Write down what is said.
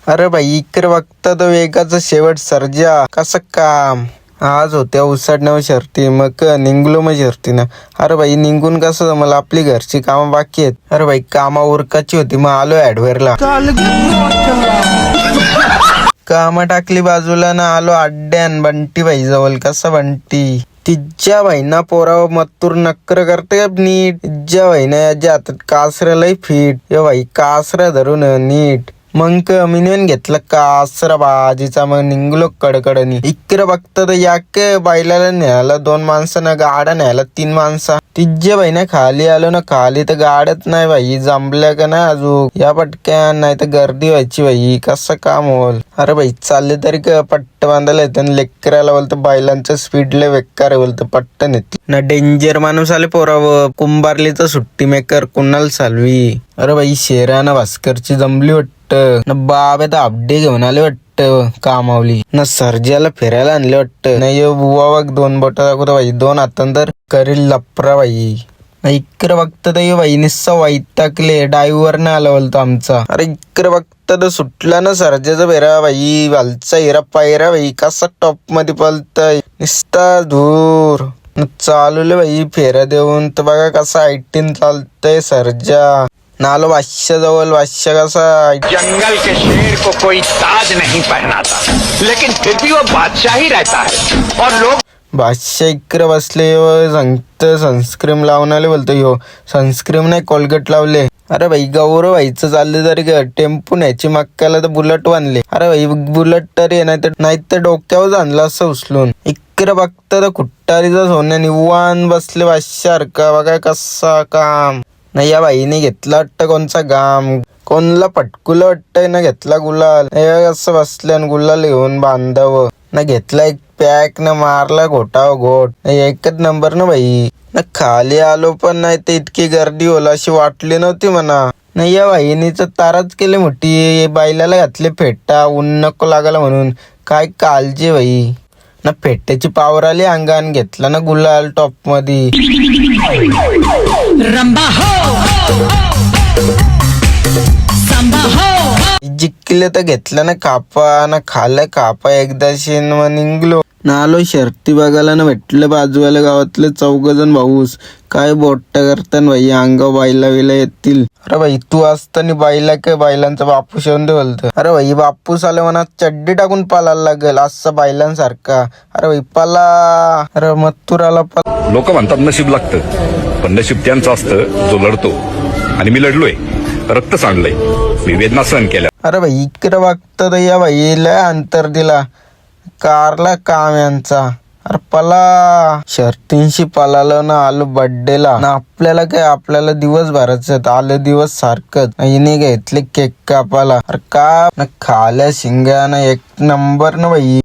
अरे भाई इकडे बघता तो वेगाचा शेवट सर्जा कसं काम. आज होत्या उसाडण्यावर शर्ती मग निघलो मग शर्तीनं. अरे भाई निघून कसं जमलं, आपली घरची कामं बाकी आहेत. अरे भाई कामा उरकाची होती मग आलो ऍडवेअरला. कामं टाकली बाजूला ना आलो अड्ड्यान बंटी भाई जवळ. कसा बंटी तिच्या भाईना पोराव मत्तूर नक्कर करते नीट. तिच्या भाईना याच्या हातात कासरा लय फिट. ये भाई कासरा धरून नीट मग मिनवेन घेतलं कासरा बाजीचा. मग निघलो कडकडनी. इकडे बघता तर याक बैलाला न्यायला 2 माणसं ना गाड्या न्यायला 3 माणसं. तिच्या भाईना खाली आलो ना, खाली तर गाड्याच नाही भाई जमल्या का नाही अजून या पटक्यान, नाही तर गर्दी व्हायची भाई. कसं काम होल. अरे भाई चालले तरी पट्ट बांधायला येतं. लेकराला बोलतं बैलांचं स्पीडले बेकार बोलतं पट्ट नेते ना. डेंजर माणूस आले पोराव. कुंभारलीचा सुट्टी मेकर कुणाल सालवी. अरे भाई शेरानं भास्करची जमली वाटतं ना. बाबा तर अपडे घेऊन आले वाटतं कामावली ना. सर्जाला फिरायला आणले वाटतं नाही. बुवा बघ 2 बोट दाखवतो भाई, 2 हातांतर करील लपरा भाई. इकडे बघता तर भाई निस्सा वाईट टाकले ड्रायव्हर न आला बोलतो आमचा. अरे इकडे बघता तर सुटला ना सर्जाचा फेरा भाई. वालचा हिरा पायरा भाई कसा टॉप मध्ये पलतय निस्ता धूर. चालवले भाई फेऱ्या देऊन तर बघा कसा 18 चालतय सर्जा. नालो बादशाह जवळ. बादशाह कसा जंगल के शेर को कोई ताज नहीं पहनाता, लेकिन फिर भी वो बादशाह ही रहता है. और लोग बादशाह इकडे बसले सांगत सनस्क्रीम लावून आले बोलतो. यो सनस्क्रीम नाही कोलगेट लावले. अरे भाई गौरव व्हायचं चालले तरी टेम्पो न्यायची मक्काला तर बुलेट बांधले. अरे भाई बुलेट तरी नाही तर डोक्यावर आणलं असं उचलून. इकडे बघता तर खुट्टारीचा सोन्या निवान बसले बादशाह बघा कसा काम. नाही या बाईने घेतला वाटतं कोणचा गाम. कोणला पटकुला वाटतंय ना घेतला गुलाल. असं बसले आणि गुलाल घेऊन बांधावं ना. घेतला एक पॅक ना मारला घोटाव घोट. एकच नंबर ना भाई ना. खाली आलो पण नाही ते इतकी गर्दी होला अशी वाटली नव्हती म्हणा. नाही या वाहिनीच ताराच केले मोठी. बैलाला घातले फेटा ऊन नको लागायला म्हणून. काय काळजी भाई ना. फेट्याची पावर आली अंगान. घेतला ना गुलाल टॉप मध्ये. जिंकले तर घेतलं ना कापा ना. खाल्लं कापा एकदाशी मग निघलो ना. आलो शर्ती बघायला ना. भेटलं बाजूवाल्या गावातले 4 जण भाऊस. काय बोट करताना भाई अंगाव बायला विला येतील. अरे भाई तू असताना बाईला काय बैलांचा बापूस येऊन दे बोलतो. अरे भाई बापूस आले म्हणा चड्डी टाकून पालायला लागेल असं बैलांसारखा. अरे भाई पाला. अरे मत्तुराला पाला. लोक म्हणतात नशीब लागतं, पण नशीब त्यांचं असतं जो लढतो. आणि मी लढलोय, रक्त सांडलंय, मी वेदना सहन केल्या. अरे भाई इकडे बघता तर या भाईला अंतर दिला कारला काम यांचा. अरे पला शर्तींशी पलालो ना. आलो बड्डेला ना. आपल्याला काय आपल्याला दिवसभराचं आलं दिवस सारखंच. हिने घेतले केक कापाला. अरे का ना खाल्या शिंग्या ना एक नंबर ना भाई.